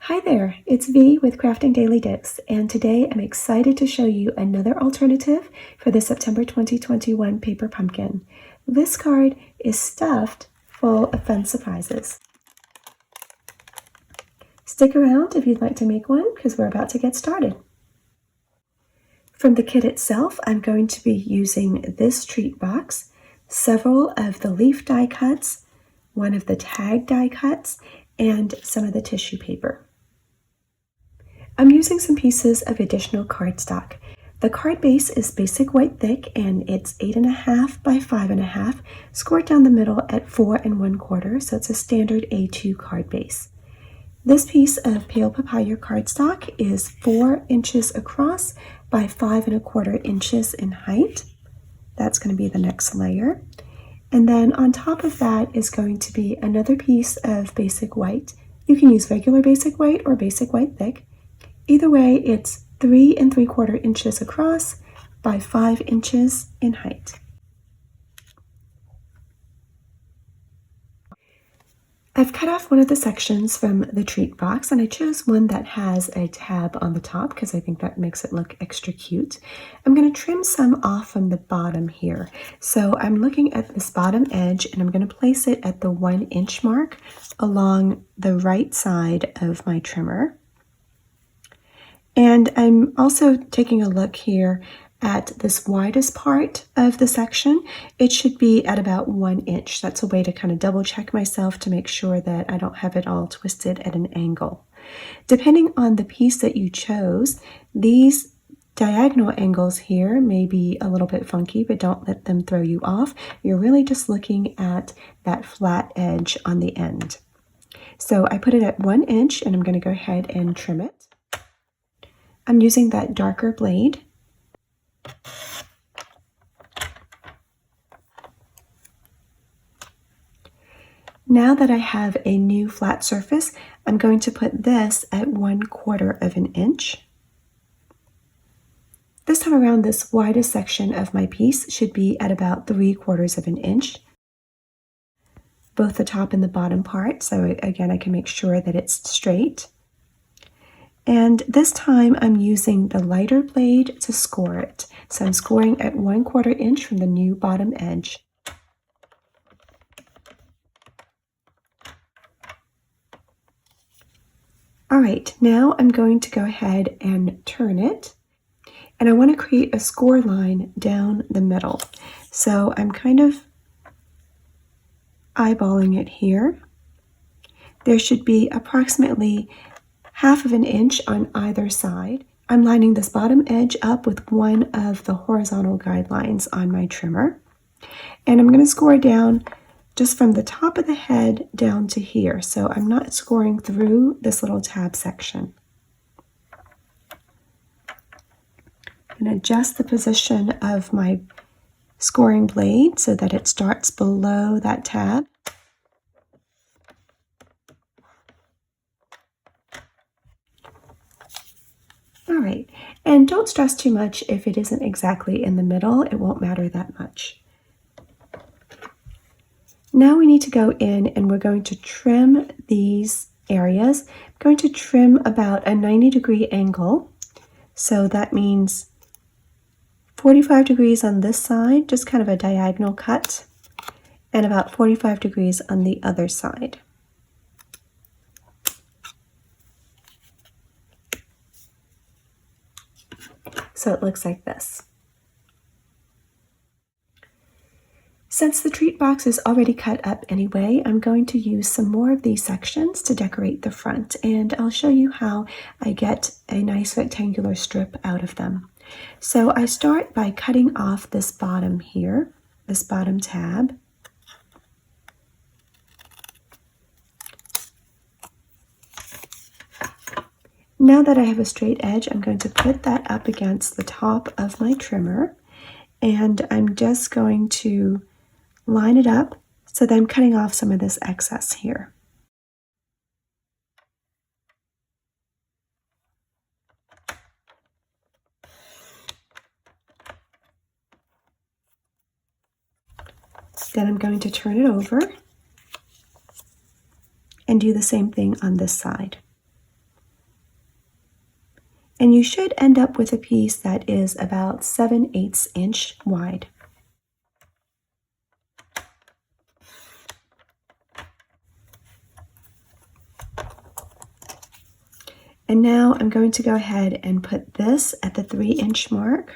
Hi there, it's V with Crafting Daily Dips, and today I'm excited to show you another alternative for the September 2021 paper pumpkin. This card is stuffed full of fun surprises. Stick around if you'd like to make one because we're about to get started. From the kit itself, I'm going to be using this treat box, several of the leaf die cuts, one of the tag die cuts, and some of the tissue paper. I'm using some pieces of additional cardstock. The card base is basic white thick and it's 8.5 by 5.5, scored down the middle at 4 1/4, so it's a standard A2 card base. This piece of pale papaya cardstock is 4 inches across by 5 1/4 inches in height. That's going to be the next layer. And then on top of that is going to be another piece of basic white. You can use regular basic white or basic white thick. Either way, it's 3 3/4 inches across by 5 inches in height. I've cut off one of the sections from the treat box, and I chose one that has a tab on the top because I think that makes it look extra cute. I'm going to trim some off from the bottom here. So I'm looking at this bottom edge, and I'm going to place it at the 1 inch mark along the right side of my trimmer. And I'm also taking a look here at this widest part of the section. It should be at about 1 inch. That's a way to kind of double check myself to make sure that I don't have it all twisted at an angle. Depending on the piece that you chose, these diagonal angles here may be a little bit funky, but don't let them throw you off. You're really just looking at that flat edge on the end. So I put it at 1 inch, and I'm going to go ahead and trim it. I'm using that darker blade. Now that I have a new flat surface, I'm going to put this at 1/4 inch. This time around, this widest section of my piece should be at about 3/4 inch. Both the top and the bottom part, so again, I can make sure that it's straight. And this time I'm using the lighter blade to score it. So I'm scoring at 1/4 inch from the new bottom edge. All right, now I'm going to go ahead and turn it. And I want to create a score line down the middle. So I'm kind of eyeballing it here. There should be approximately 1/2 inch on either side. I'm lining this bottom edge up with one of the horizontal guidelines on my trimmer. And I'm going to score down just from the top of the head down to here. So I'm not scoring through this little tab section. And adjust the position of my scoring blade so that it starts below that tab. All right, and don't stress too much if it isn't exactly in the middle. It won't matter that much. Now we need to go in and we're going to trim these areas. I'm going to trim about a 90-degree angle. So that means 45 degrees on this side, just kind of a diagonal cut, and about 45 degrees on the other side. So it looks like this. Since the treat box is already cut up anyway, I'm going to use some more of these sections to decorate the front, and I'll show you how I get a nice rectangular strip out of them. So I start by cutting off this bottom here, this bottom tab. Now that I have a straight edge, I'm going to put that up against the top of my trimmer, and I'm just going to line it up so that I'm cutting off some of this excess here. Then I'm going to turn it over and do the same thing on this side. And you should end up with a piece that is about 7/8 inch wide. And now I'm going to go ahead and put this at the 3-inch mark.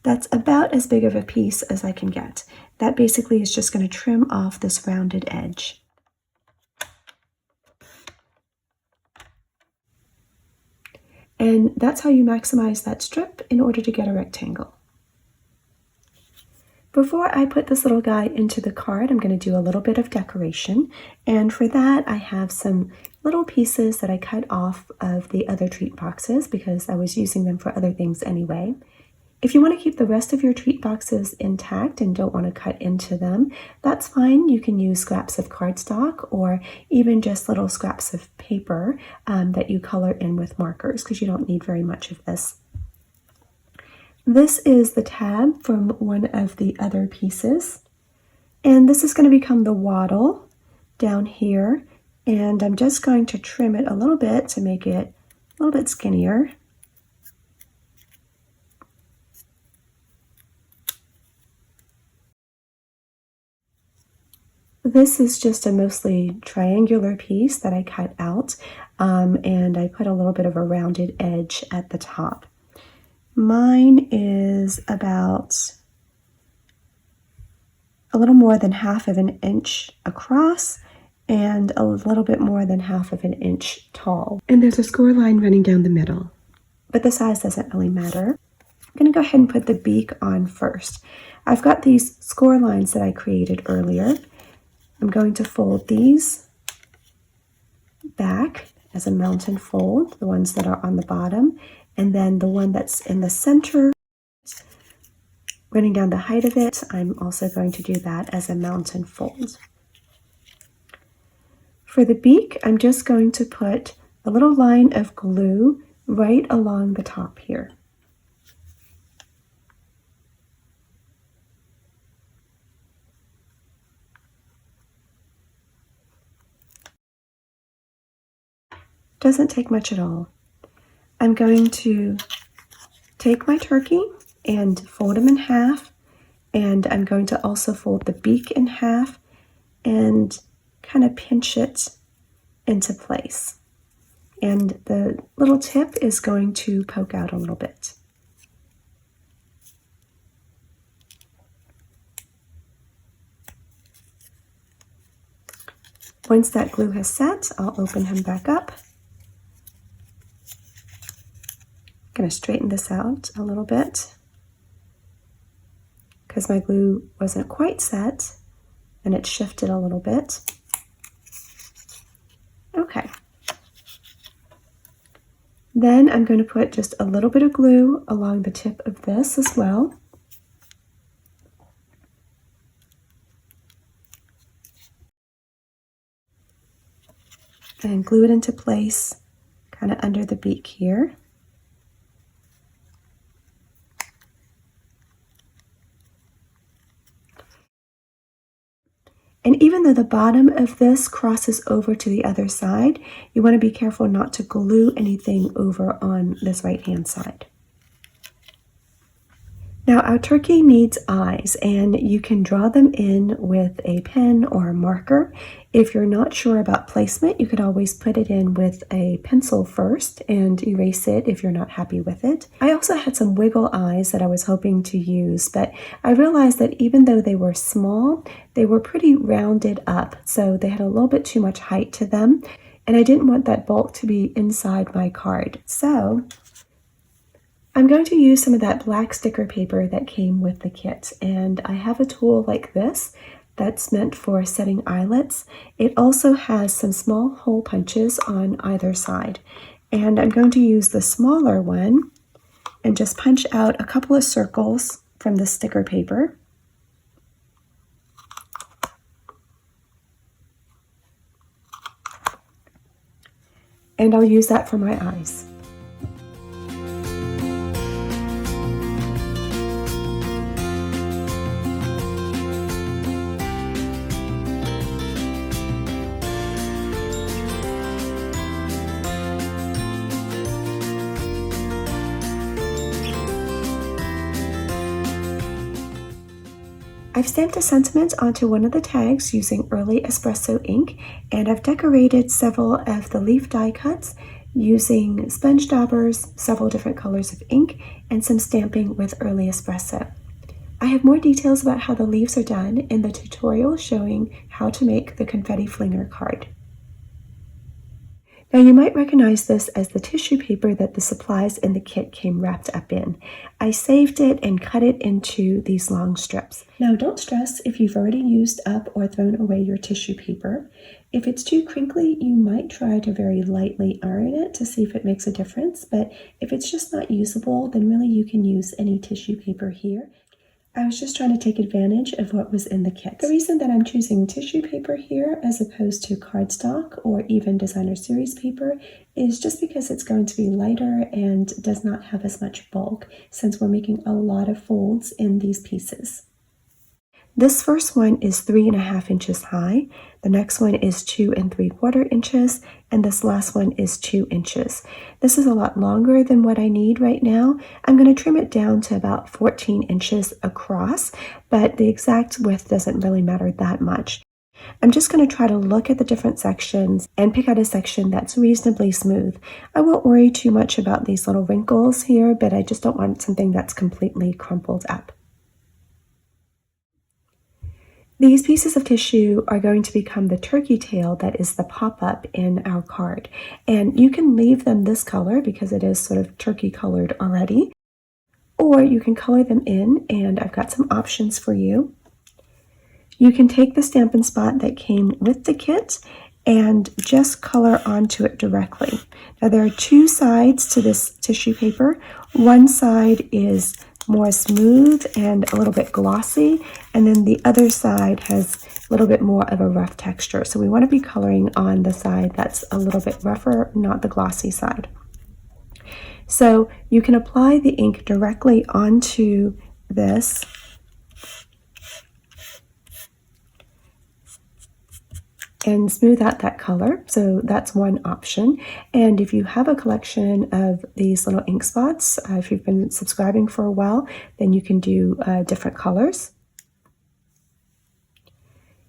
That's about as big of a piece as I can get. That basically is just going to trim off this rounded edge. And that's how you maximize that strip in order to get a rectangle. Before I put this little guy into the card, I'm going to do a little bit of decoration. And for that, I have some little pieces that I cut off of the other treat boxes because I was using them for other things anyway. If you want to keep the rest of your treat boxes intact and don't want to cut into them, that's fine. You can use scraps of cardstock or even just little scraps of paper that you color in with markers because you don't need very much of this. This is the tab from one of the other pieces, and this is going to become the wattle down here, and I'm just going to trim it a little bit to make it a little bit skinnier. This is just a mostly triangular piece that I cut out, and I put a little bit of a rounded edge at the top. Mine is about a little more than 1/2 inch across and a little bit more than 1/2 inch tall. And there's a score line running down the middle, but the size doesn't really matter. I'm going to go ahead and put the beak on first. I've got these score lines that I created earlier. I'm going to fold these back as a mountain fold, the ones that are on the bottom, and then the one that's in the center, running down the height of it, I'm also going to do that as a mountain fold. For the beak, I'm just going to put a little line of glue right along the top here. Doesn't take much at all. I'm going to take my turkey and fold him in half, and I'm going to also fold the beak in half and kind of pinch it into place. And the little tip is going to poke out a little bit. Once that glue has set, I'll open him back up. Going to straighten this out a little bit because my glue wasn't quite set and it shifted a little bit. Okay. Then I'm going to put just a little bit of glue along the tip of this as well. And glue it into place kind of under the beak here. And even though the bottom of this crosses over to the other side, you want to be careful not to glue anything over on this right-hand side. Now our turkey needs eyes, and you can draw them in with a pen or a marker. If you're not sure about placement, you could always put it in with a pencil first and erase it if you're not happy with it. I also had some wiggle eyes that I was hoping to use, but I realized that even though they were small, they were pretty rounded up, so they had a little bit too much height to them, and I didn't want that bulk to be inside my card. So I'm going to use some of that black sticker paper that came with the kit, and I have a tool like this that's meant for setting eyelets. It also has some small hole punches on either side, and I'm going to use the smaller one and just punch out a couple of circles from the sticker paper. And I'll use that for my eyes. I've stamped a sentiment onto one of the tags using early espresso ink, and I've decorated several of the leaf die cuts using sponge daubers, several different colors of ink, and some stamping with early espresso. I have more details about how the leaves are done in the tutorial showing how to make the confetti flinger card. Now you might recognize this as the tissue paper that the supplies in the kit came wrapped up in. I saved it and cut it into these long strips. Now don't stress if you've already used up or thrown away your tissue paper. If it's too crinkly, you might try to very lightly iron it to see if it makes a difference, but if it's just not usable, then really you can use any tissue paper here. I was just trying to take advantage of what was in the kit. The reason that I'm choosing tissue paper here as opposed to cardstock or even designer series paper is just because it's going to be lighter and does not have as much bulk since we're making a lot of folds in these pieces. This first one is 3.5 inches high, the next one is 2 3/4 inches, and this last one is 2 inches. This is a lot longer than what I need right now. I'm going to trim it down to about 14 inches across, but the exact width doesn't really matter that much. I'm just going to try to look at the different sections and pick out a section that's reasonably smooth. I won't worry too much about these little wrinkles here, but I just don't want something that's completely crumpled up. These pieces of tissue are going to become the turkey tail that is the pop-up in our card. And you can leave them this color because it is sort of turkey colored already. Or you can color them in, and I've got some options for you. You can take the Stampin' Spot that came with the kit and just color onto it directly. Now there are two sides to this tissue paper. One side is more smooth and a little bit glossy, and then the other side has a little bit more of a rough texture. So we want to be coloring on the side that's a little bit rougher, not the glossy side. So you can apply the ink directly onto this and smooth out that color. So that's one option. And if you have a collection of these little ink spots, if you've been subscribing for a while, then you can do different colors.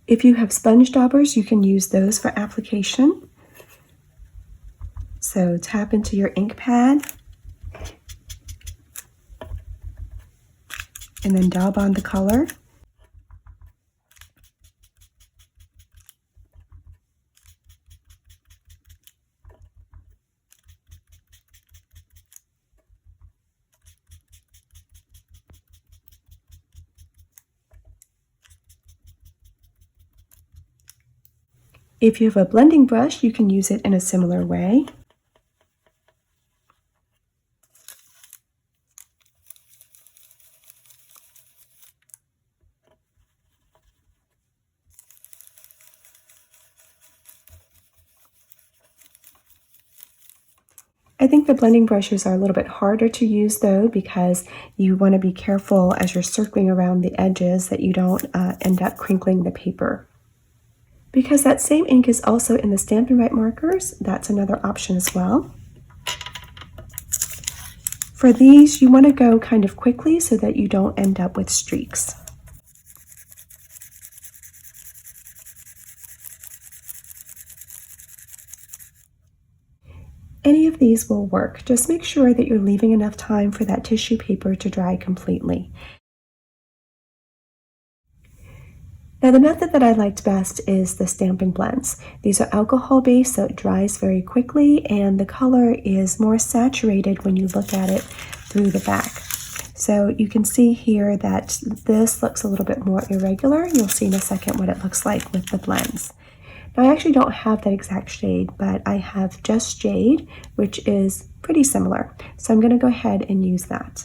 If you have sponge daubers, you can use those for application. So tap into your ink pad and then daub on the color. If you have a blending brush, you can use it in a similar way. I think the blending brushes are a little bit harder to use though, because you want to be careful as you're circling around the edges that you don't end up crinkling the paper. Because that same ink is also in the Stampin' Write markers, that's another option as well. For these, you want to go kind of quickly so that you don't end up with streaks. Any of these will work. Just make sure that you're leaving enough time for that tissue paper to dry completely. Now the method that I liked best is the Stampin' Blends. These are alcohol based, so it dries very quickly, and the color is more saturated when you look at it through the back. So you can see here that this looks a little bit more irregular. You'll see in a second what it looks like with the blends. Now I actually don't have that exact shade, but I have Just Jade, which is pretty similar. So I'm going to go ahead and use that.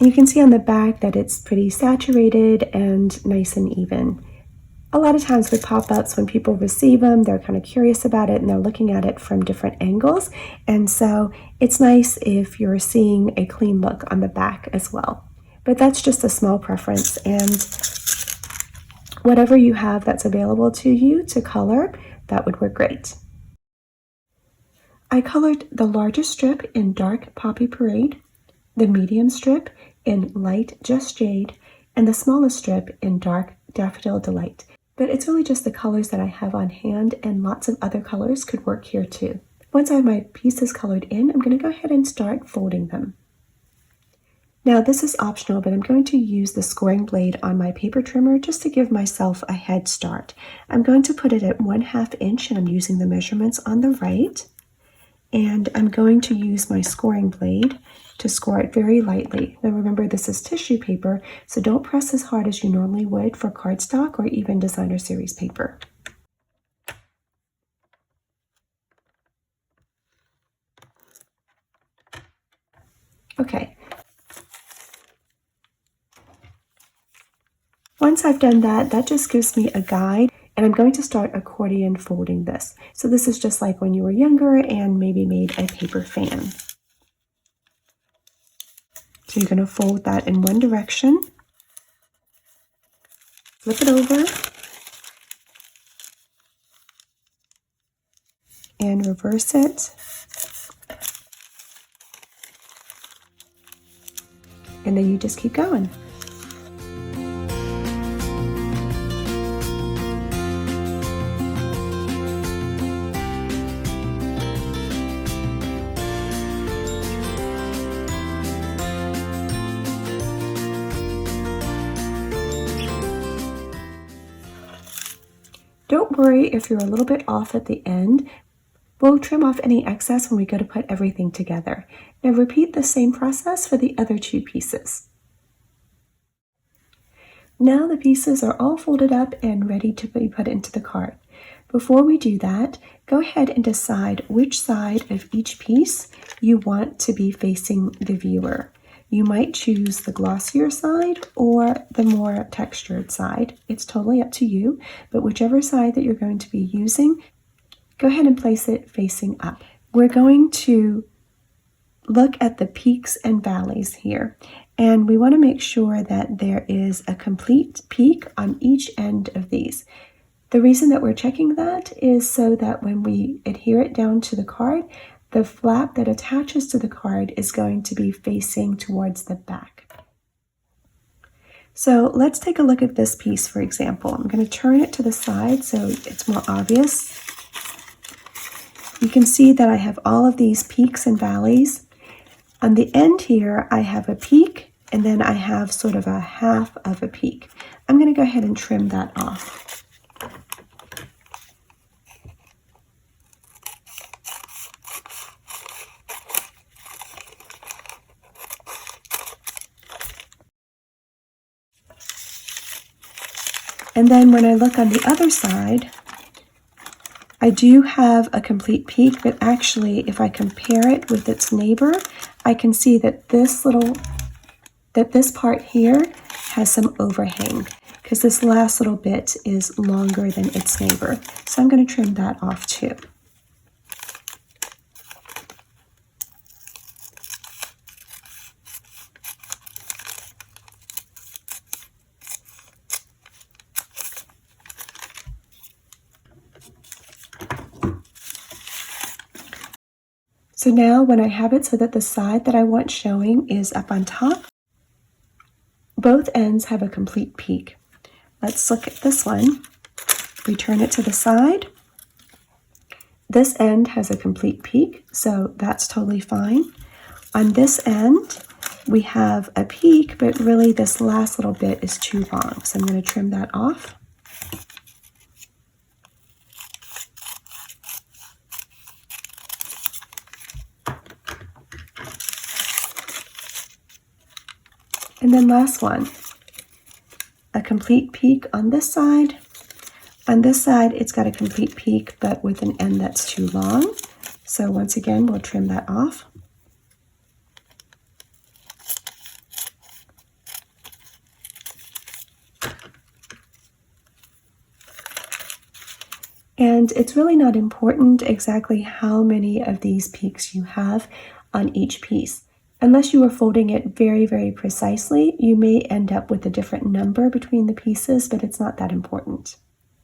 You can see on the back that it's pretty saturated and nice and even. A lot of times with pop-ups, when people receive them, they're kind of curious about it and they're looking at it from different angles. And so it's nice if you're seeing a clean look on the back as well. but that's just a small preference, and whatever you have that's available to you to color, that would work great. I colored the largest strip in Dark Poppy Parade, the medium strip in Light Just Jade, and the smallest strip in Dark Daffodil Delight. But it's really just the colors that I have on hand, and lots of other colors could work here too. Once I have my pieces colored in, I'm going to go ahead and start folding them. Now this is optional, but I'm going to use the scoring blade on my paper trimmer just to give myself a head start. I'm going to put it at 1/2 inch, and I'm using the measurements on the right. And I'm going to use my scoring blade to score it very lightly. Now remember, this is tissue paper, so don't press as hard as you normally would for cardstock or even designer series paper. Okay. Once I've done that, that just gives me a guide, and I'm going to start accordion folding this. So this is just like when you were younger and maybe made a paper fan. So you're going to fold that in one direction, flip it over, and reverse it. And then you just keep going. Don't worry if you're a little bit off at the end. We'll trim off any excess when we go to put everything together. Now repeat the same process for the other two pieces. Now the pieces are all folded up and ready to be put into the card. Before we do that, go ahead and decide which side of each piece you want to be facing the viewer. You might choose the glossier side or the more textured side. It's totally up to you, but whichever side that you're going to be using, go ahead and place it facing up. We're going to look at the peaks and valleys here, and we want to make sure that there is a complete peak on each end of these. The reason that we're checking that is so that when we adhere it down to the card, the flap that attaches to the card is going to be facing towards the back. So let's take a look at this piece, for example. I'm going to turn it to the side so it's more obvious. You can see that I have all of these peaks and valleys. On the end here, I have a peak, and then I have sort of a half of a peak. I'm going to go ahead and trim that off. And then when I look on the other side, I do have a complete peak, but actually if I compare it with its neighbor, I can see that this part here has some overhang because this last little bit is longer than its neighbor. So I'm going to trim that off too. So now when I have it so that the side that I want showing is up on top, both ends have a complete peak. Let's look at this one. We turn it to the side. This end has a complete peak, so that's totally fine. On this end, we have a peak, but really this last little bit is too long, so I'm going to trim that off. And then last one, a complete peak on this side. On this side, it's got a complete peak, but with an end that's too long. So once again, we'll trim that off. And it's really not important exactly how many of these peaks you have on each piece. Unless you are folding it very, very precisely, you may end up with a different number between the pieces, but it's not that important.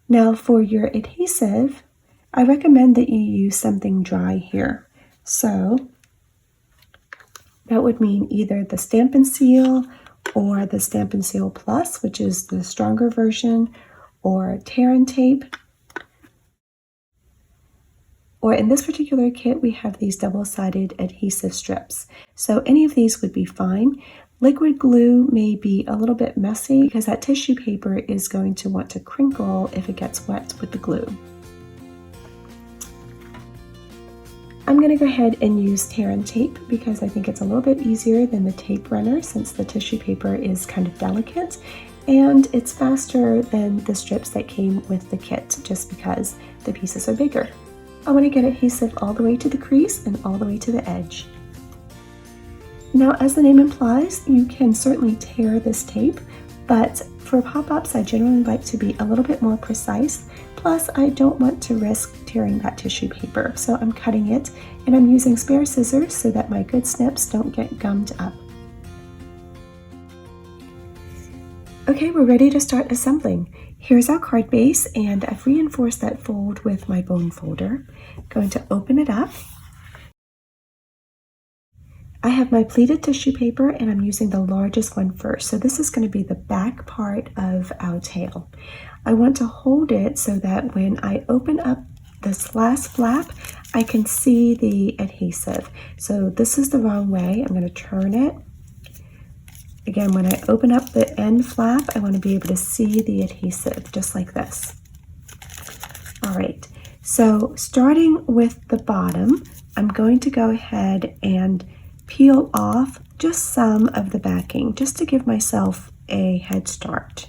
Now for your adhesive, I recommend that you use something dry here. So that would mean either the Stampin' Seal or the Stampin' Seal Plus, which is the stronger version, or tear and tape. Or in this particular kit, we have these double-sided adhesive strips. So any of these would be fine. Liquid glue may be a little bit messy because that tissue paper is going to want to crinkle if it gets wet with the glue. I'm going to go ahead and use tear and tape because I think it's a little bit easier than the tape runner since the tissue paper is kind of delicate, and it's faster than the strips that came with the kit just because the pieces are bigger. I want to get adhesive all the way to the crease and all the way to the edge. Now, as the name implies, you can certainly tear this tape, but for pop-ups I generally like to be a little bit more precise. Plus, I don't want to risk tearing that tissue paper, so I'm cutting it, and I'm using spare scissors so that my good snips don't get gummed up. Okay, we're ready to start assembling. Here's our card base, and I've reinforced that fold with my bone folder. Going to open it up. I have my pleated tissue paper, and I'm using the largest one first. So this is going to be the back part of our tail. I want to hold it so that when I open up this last flap, I can see the adhesive. So this is the wrong way. I'm going to turn it. Again, when I open up the end flap, I want to be able to see the adhesive, just like this. All right, so starting with the bottom, I'm going to go ahead and peel off just some of the backing, just to give myself a head start.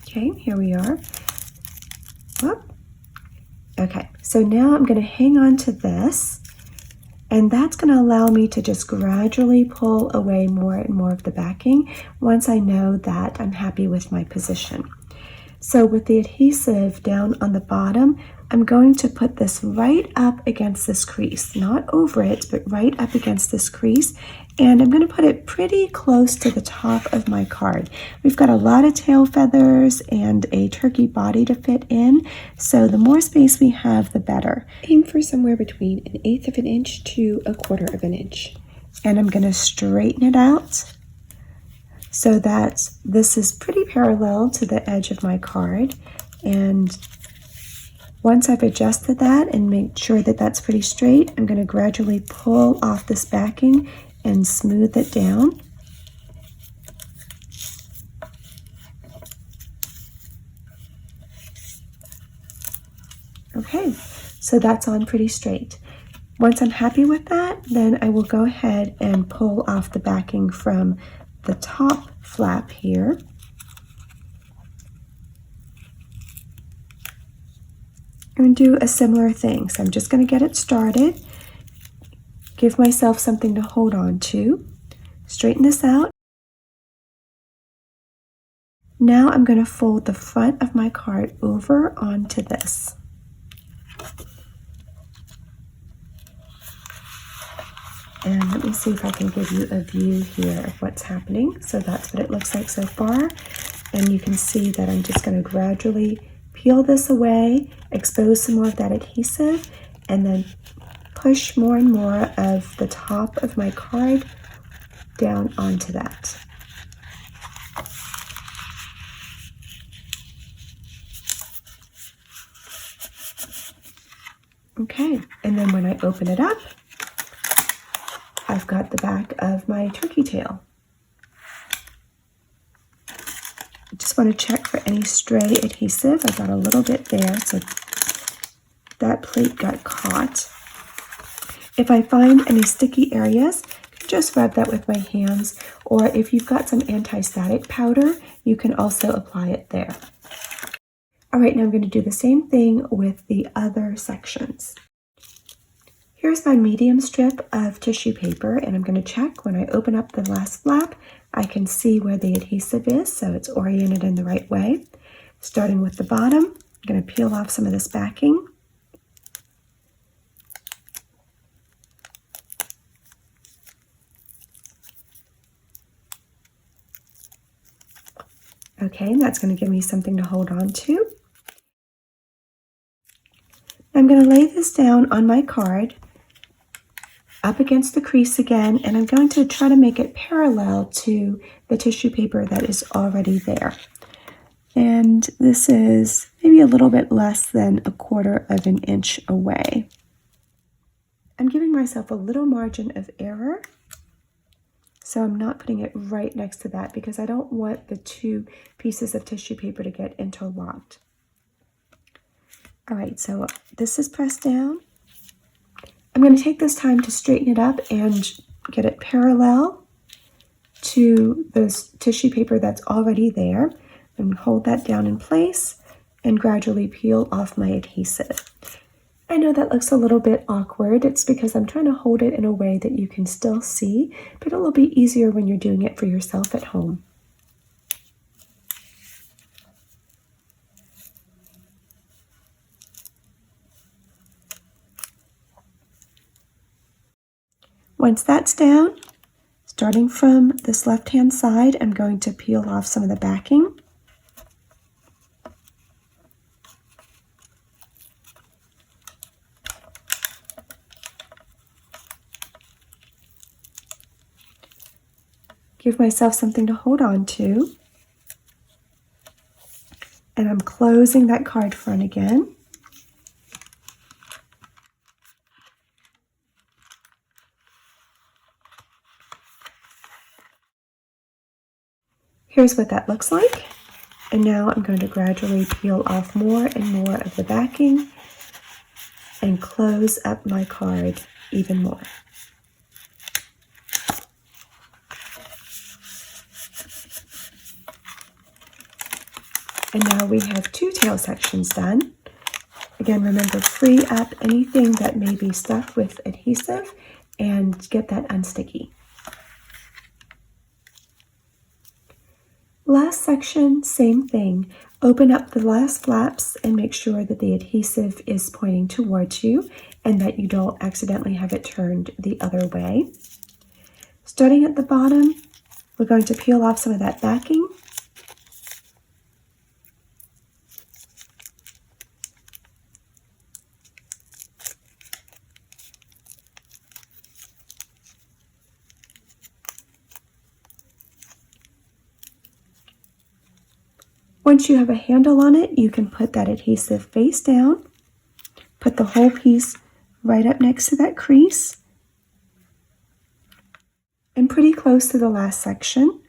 Okay, here we are. Whoop. Okay, so now I'm going to hang on to this, and that's going to allow me to just gradually pull away more and more of the backing once I know that I'm happy with my position. So with the adhesive down on the bottom, I'm going to put this right up against this crease, not over it, but right up against this crease. And I'm going to put it pretty close to the top of my card. We've got a lot of tail feathers and a turkey body to fit in, so the more space we have, the better. Aim for somewhere between 1/8 of an inch to 1/4 of an inch. And I'm going to straighten it out so that this is pretty parallel to the edge of my card. And once I've adjusted that and make sure that that's pretty straight, I'm going to gradually pull off this backing and smooth it down. Okay, so that's on pretty straight. Once I'm happy with that, then I will go ahead and pull off the backing from the top flap here. And do a similar thing. So I'm just going to get it started, give myself something to hold on to, straighten this out. Now I'm going to fold the front of my card over onto this. And let me see if I can give you a view here of what's happening. So that's what it looks like so far. And you can see that I'm just going to gradually peel this away, expose some more of that adhesive, and then push more and more of the top of my card down onto that. Okay, and then when I open it up, I've got the back of my turkey tail. I just want to check for any stray adhesive. I got a little bit there, so that plate got caught. If I find any sticky areas, just rub that with my hands, or if you've got some anti-static powder, you can also apply it there. All right, now I'm going to do the same thing with the other sections. Here's my medium strip of tissue paper, and I'm going to check when I open up the last flap, I can see where the adhesive is, so it's oriented in the right way. Starting with the bottom, I'm going to peel off some of this backing. Okay, and that's going to give me something to hold on to. I'm going to lay this down on my card up against the crease again, and I'm going to try to make it parallel to the tissue paper that is already there. And this is maybe a little bit less than 1/4 of an inch away. I'm giving myself a little margin of error, so I'm not putting it right next to that because I don't want the two pieces of tissue paper to get interlocked. All right, so this is pressed down. I'm going to take this time to straighten it up and get it parallel to this tissue paper that's already there, and hold that down in place and gradually peel off my adhesive. I know that looks a little bit awkward. It's because I'm trying to hold it in a way that you can still see, but it'll be easier when you're doing it for yourself at home. Once that's down, starting from this left-hand side, I'm going to peel off some of the backing. Give myself something to hold on to. And I'm closing that card front again. Here's what that looks like. And now I'm going to gradually peel off more and more of the backing and close up my card even more. And now we have 2 tail sections done. Again, remember, free up anything that may be stuck with adhesive and get that unsticky. Last section, same thing. Open up the last flaps and make sure that the adhesive is pointing towards you and that you don't accidentally have it turned the other way. Starting at the bottom, we're going to peel off some of that backing. Once you have a handle on it, you can put that adhesive face down, put the whole piece right up next to that crease, and pretty close to the last section.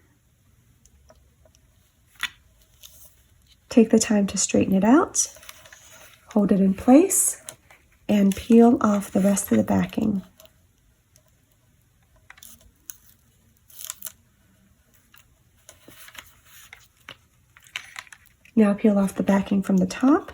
Take the time to straighten it out, hold it in place, and peel off the rest of the backing. Now peel off the backing from the top.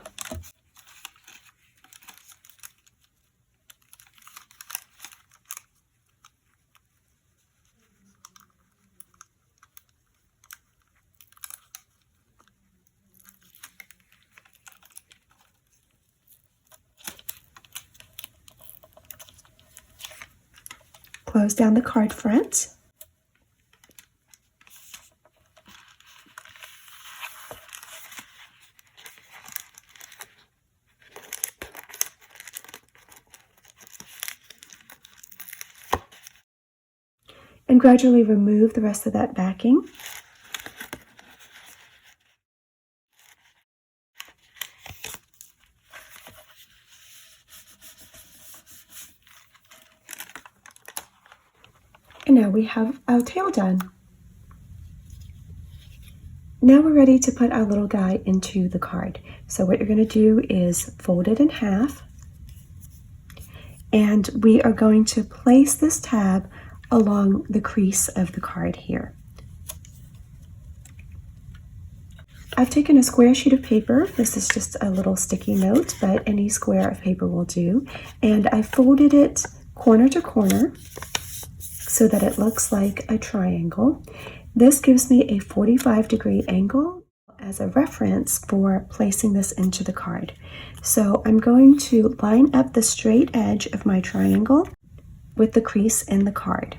Close down the card front. And gradually remove the rest of that backing. And now we have our tail done. Now we're ready to put our little guy into the card. So what you're going to do is fold it in half, and we are going to place this tab along the crease of the card here. I've taken a square sheet of paper. This is just a little sticky note, but any square of paper will do. And I folded it corner to corner so that it looks like a triangle. This gives me a 45-degree angle. as a reference for placing this into the card. So I'm going to line up the straight edge of my triangle with the crease in the card.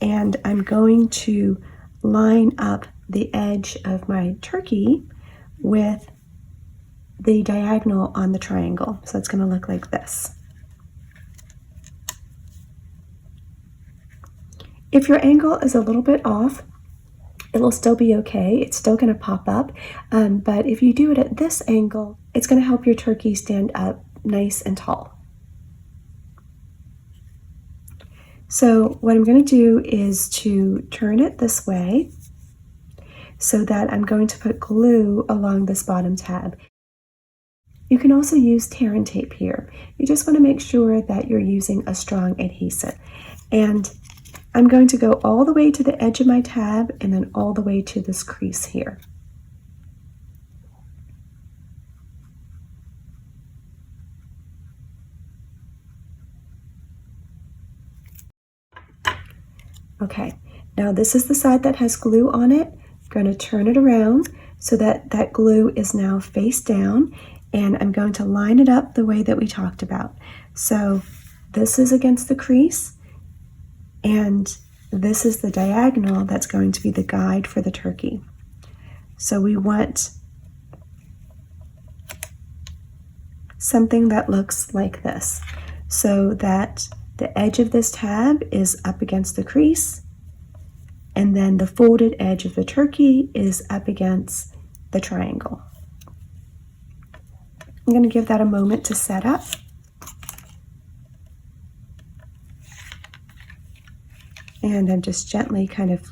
And I'm going to line up the edge of my turkey with the diagonal on the triangle. So it's going to look like this. If your angle is a little bit off, it will still be okay. It's still going to pop up. But if you do it at this angle, it's going to help your turkey stand up nice and tall. So what I'm going to do is to turn it this way so that I'm going to put glue along this bottom tab. You can also use tear and tape here. You just want to make sure that you're using a strong adhesive. And I'm going to go all the way to the edge of my tab and then all the way to this crease here. Okay, now this is the side that has glue on it. I'm going to turn it around so that that glue is now face down, and I'm going to line it up the way that we talked about. So this is against the crease, and this is the diagonal that's going to be the guide for the turkey. So we want something that looks like this, so that the edge of this tab is up against the crease, and then the folded edge of the turkey is up against the triangle. I'm going to give that a moment to set up. And I'm just gently kind of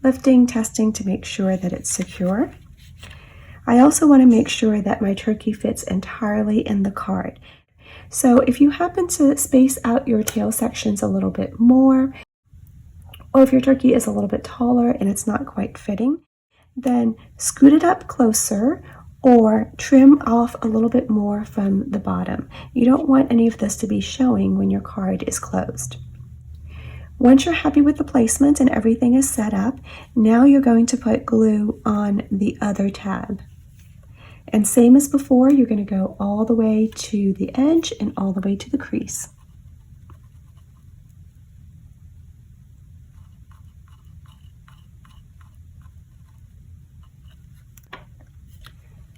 lifting, testing to make sure that it's secure. I also want to make sure that my turkey fits entirely in the card. So if you happen to space out your tail sections a little bit more, or if your turkey is a little bit taller and it's not quite fitting, then scoot it up closer or trim off a little bit more from the bottom. You don't want any of this to be showing when your card is closed. Once you're happy with the placement and everything is set up, now you're going to put glue on the other tab. And same as before, you're going to go all the way to the edge and all the way to the crease.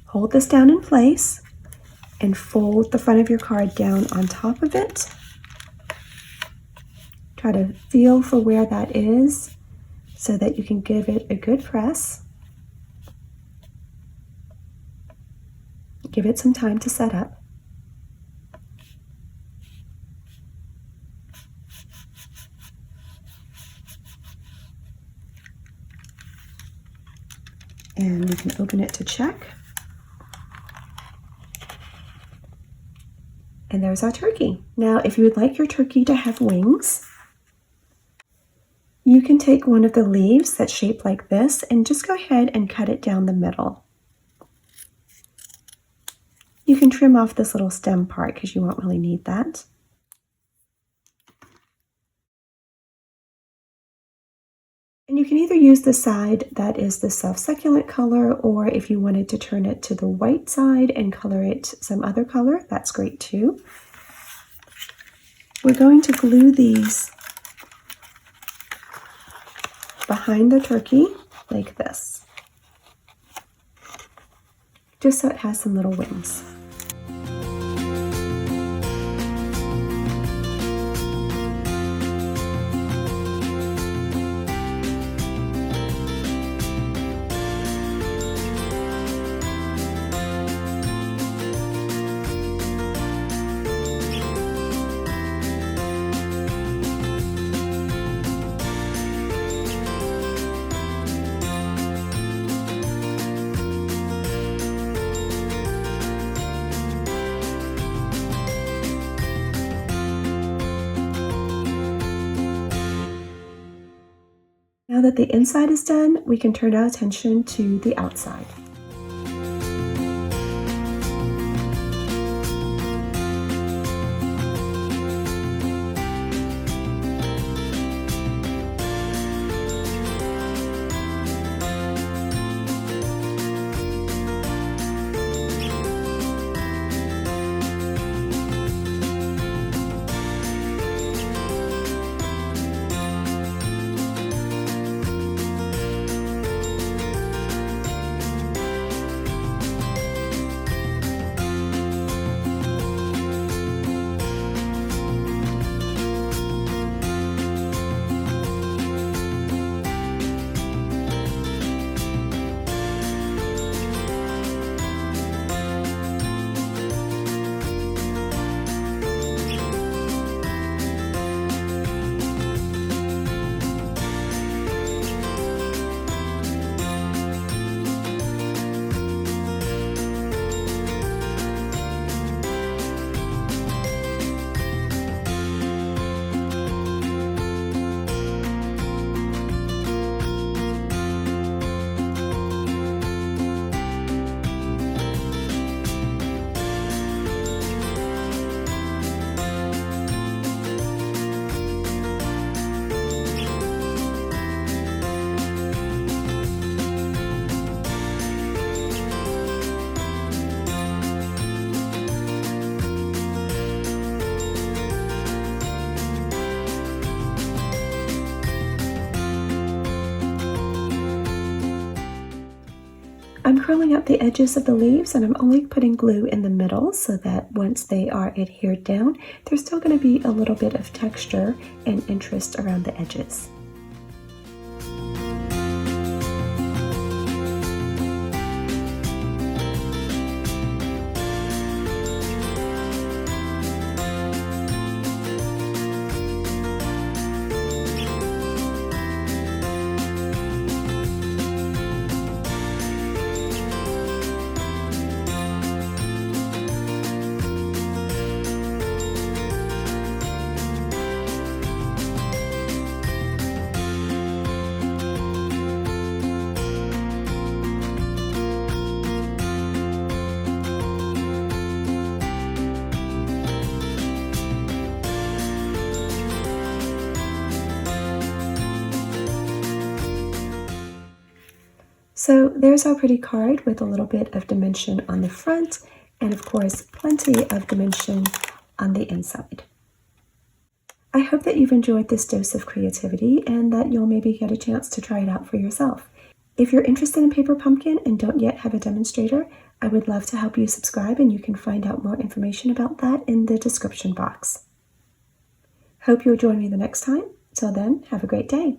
Hold this down in place and fold the front of your card down on top of it. Try to feel for where that is so that you can give it a good press. Give it some time to set up. And you can open it to check. And there's our turkey. Now, if you would like your turkey to have wings, you can take one of the leaves that's shaped like this and just go ahead and cut it down the middle. You can trim off this little stem part because you won't really need that. And you can either use the side that is the self-succulent color, or if you wanted to turn it to the white side and color it some other color, that's great too. We're going to glue these behind the turkey like this, just so it has some little wings. Now that the inside is done, we can turn our attention to the outside. I'm curling up the edges of the leaves, and I'm only putting glue in the middle so that once they are adhered down, there's still going to be a little bit of texture and interest around the edges. So there's our pretty card with a little bit of dimension on the front and of course plenty of dimension on the inside. I hope that you've enjoyed this dose of creativity and that you'll maybe get a chance to try it out for yourself. If you're interested in Paper Pumpkin and don't yet have a demonstrator, I would love to help you subscribe, and you can find out more information about that in the description box. Hope you'll join me the next time. Till then, have a great day.